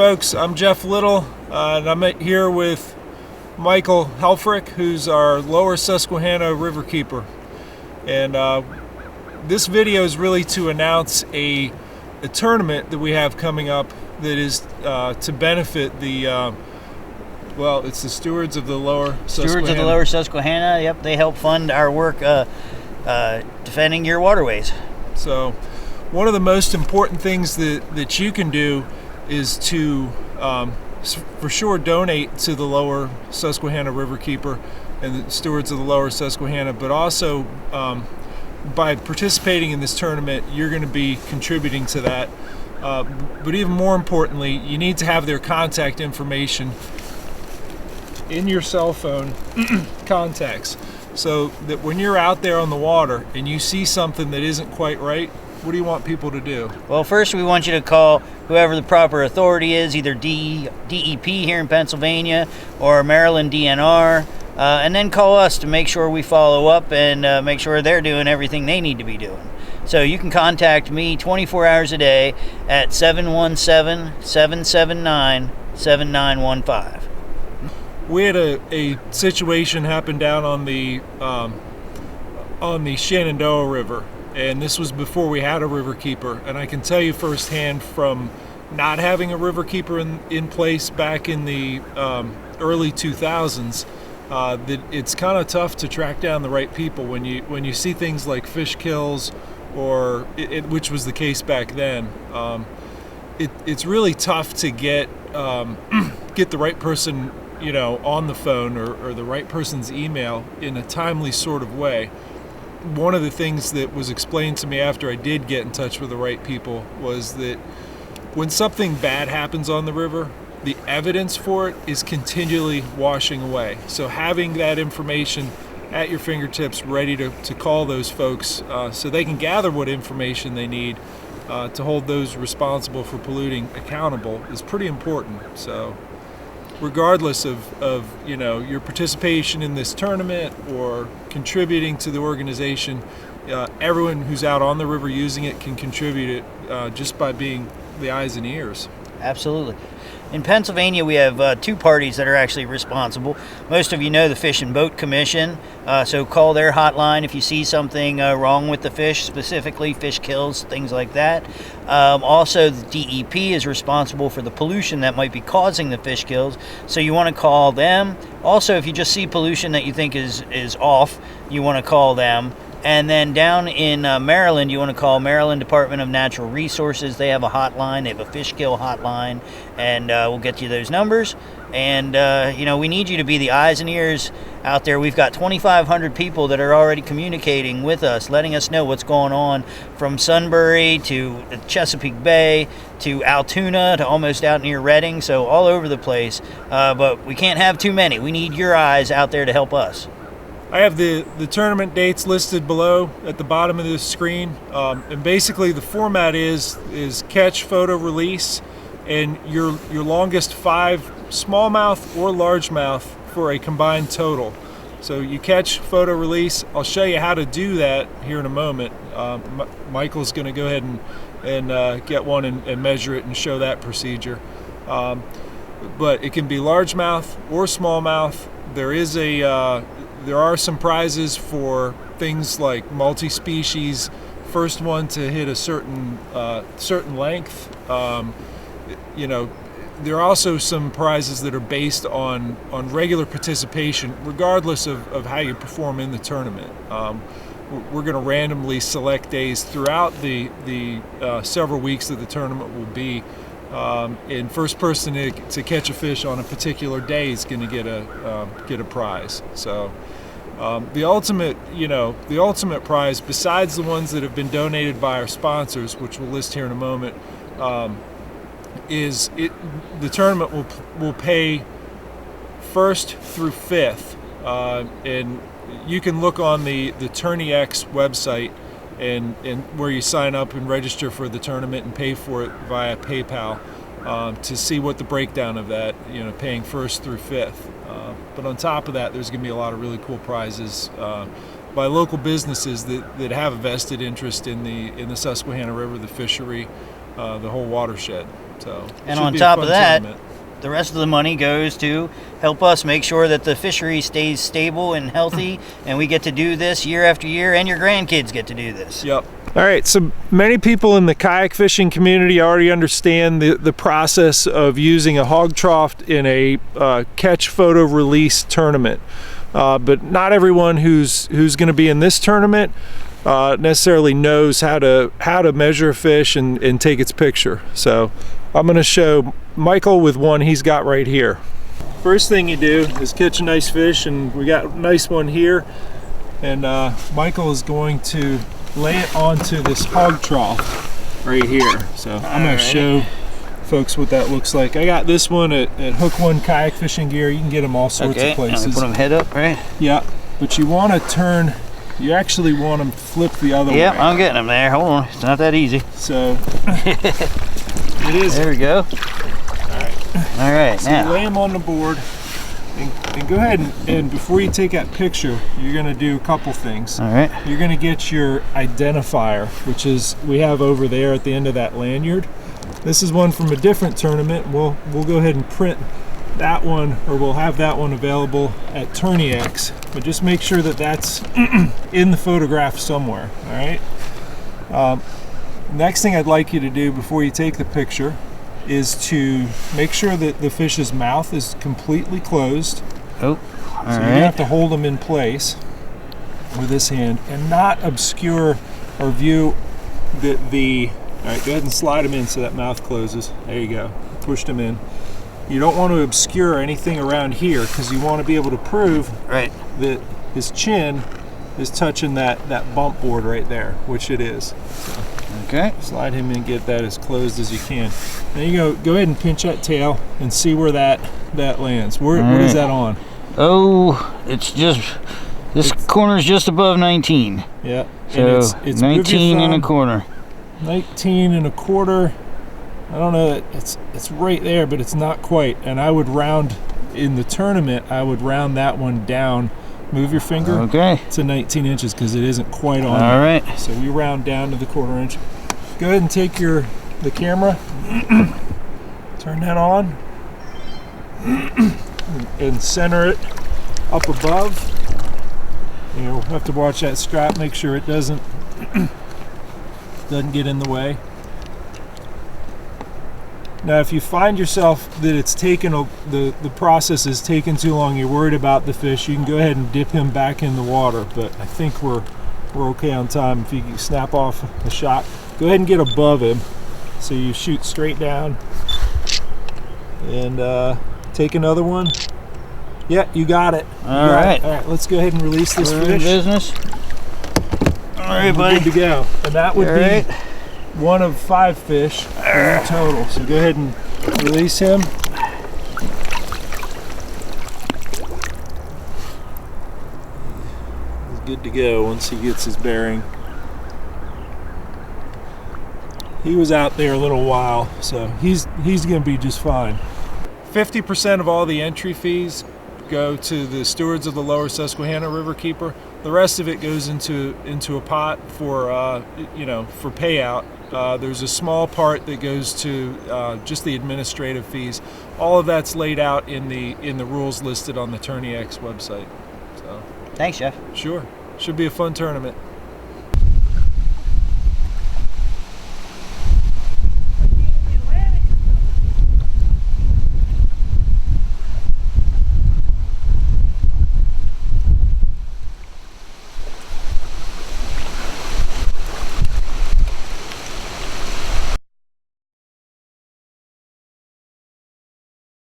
folks. I'm Jeff Little, and I'm here with Michael Helfrich, who's our Lower Susquehanna Riverkeeper. And this video is really to announce a tournament that we have coming up that is to benefit the it's the stewards of the Lower Susquehanna. Stewards of the Lower Susquehanna. Yep, they help fund our work defending your waterways. So one of the most important things that you can do is to for sure donate to the Lower Susquehanna Riverkeeper and the stewards of the Lower Susquehanna, but also by participating in this tournament, you're going to be contributing to that. But even more importantly, you need to have their contact information in your cell phone contacts, so that when you're out there on the water and you see something that isn't quite right, what do you want people to do? Well, first we want you to call whoever the proper authority is, either DEP here in Pennsylvania or Maryland DNR, and then call us to make sure we follow up and make sure they're doing everything they need to be doing. So you can contact me 24 hours a day at 717-779-7915. We had a situation happen down on the Shenandoah River, and this was before we had a riverkeeper. And I can tell you firsthand from not having a riverkeeper in place back in the early 2000s that it's kind of tough to track down the right people when you see things like fish kills, or which was the case back then. It's really tough to get the right person, on the phone or the right person's email in a timely sort of way. One of the things that was explained to me after I did get in touch with the right people was that when something bad happens on the river, the evidence for it is continually washing away. So having that information at your fingertips, ready to call those folks so they can gather what information they need to hold those responsible for polluting accountable is pretty important. So regardless of your participation in this tournament or contributing to the organization, everyone who's out on the river using it can contribute it just by being the eyes and ears. Absolutely. In Pennsylvania, we have two parties that are actually responsible. Most of you know the Fish and Boat Commission, so call their hotline if you see something wrong with the fish, specifically fish kills, things like that. Also, the DEP is responsible for the pollution that might be causing the fish kills, so you want to call them. Also, if you just see pollution that you think is off, you want to call them. And then down in Maryland, you want to call Maryland Department of Natural Resources. They have a hotline. They have a fish kill hotline, and we'll get you those numbers. And, we need you to be the eyes and ears out there. We've got 2,500 people that are already communicating with us, letting us know what's going on, from Sunbury to Chesapeake Bay to Altoona to almost out near Reading, so all over the place. But we can't have too many. We need your eyes out there to help us. I have the tournament dates listed below at the bottom of this screen, and basically the format is catch, photo, release, and your longest 5 smallmouth or largemouth for a combined total. So you catch, photo, release. I'll show you how to do that here in a moment. Michael's going to go ahead and get one and measure it and show that procedure. But it can be largemouth or smallmouth. There are some prizes for things like multi-species, first one to hit a certain length. There are also some prizes that are based on regular participation, regardless of how you perform in the tournament. We're going to randomly select days throughout the several weeks that the tournament will be. And first person to catch a fish on a particular day is going to get a prize. So the ultimate prize, besides the ones that have been donated by our sponsors, which we'll list here in a moment, the tournament will pay 1st through 5th, and you can look on the TourneyX website and where you sign up and register for the tournament and pay for it via PayPal to see what the breakdown of that, paying 1st through 5th. But on top of that, there's going to be a lot of really cool prizes by local businesses that have a vested interest in the Susquehanna River, the fishery, the whole watershed. So, And should on be a top fun of that, tournament. the rest of the money goes to help us make sure that the fishery stays stable and healthy, and we get to do this year after year, and your grandkids get to do this. Yep. All right, so many people in the kayak fishing community already understand the process of using a hog trough in a catch photo release tournament. But not everyone who's going to be in this tournament necessarily knows how to measure a fish and take its picture. So I'm going to show Michael with one he's got right here. First thing you do is catch a nice fish, and we got a nice one here, and Michael is going to lay it onto this hog trough right here. So I'm going to show folks what that looks like. I got this one at Hook One Kayak Fishing Gear. You can get them all sorts of places. And we put them head up, right? Yeah, but you want to turn, you actually want them flipped the other way. Yep, I'm getting them there. Hold on, it's not that easy. So it is. There we go. All right, So now you lay them on the board, and go ahead and before you take that picture, you're going to do a couple things. all right. You're going to get your identifier, which is we have over there at the end of that lanyard. This is one from a different tournament. We'll go ahead and print that one, or we'll have that one available at TourneyX. But just make sure that that's in the photograph somewhere. All right. Next thing I'd like you to do before you take the picture is to make sure that the fish's mouth is completely closed. Oh, So all you're right. gonna have to hold them in place with this hand and not obscure or view the all right, go ahead and slide them in so that mouth closes. There you go. Push them in. You don't want to obscure anything around here because you want to be able to prove Right. that his chin is touching that bump board right there, which it is. So Okay. slide him in, get that as closed as you can. There you go. Go ahead and pinch that tail and see where that lands. What is that on? Oh, it's just this corner's just above 19. Yeah. So and it's 19 and a quarter. 19 and a quarter. I don't know. It's right there, but it's not quite. And I would round in the tournament. I would round that one down. Move your finger. Okay. To 19 inches because it isn't quite on. All right. So we round down to the quarter inch. Go ahead and take the camera. Turn that on. And center it up above. You'll have to watch that strap. Make sure it doesn't get in the way. Now, if you find yourself that it's taken the process is taking too long, you're worried about the fish, you can go ahead and dip him back in the water. But I think we're okay on time. If you can snap off the shot, go ahead and get above him, so you shoot straight down, and take another one. Yeah, you got it. All right. All right, let's go ahead and release this We're in fish. business. All right, We're buddy. good to go. And that would All be right. one of 5 fish in your total. So go ahead and release him. He's good to go once he gets his bearing. He was out there a little while, so he's going to be just fine. 50% of all the entry fees go to the stewards of the Lower Susquehanna Riverkeeper. The rest of it goes into a pot for for payout. There's a small part that goes to just the administrative fees. All of that's laid out in the rules listed on the TourneyX website. So Thanks, Jeff. sure, should be a fun tournament.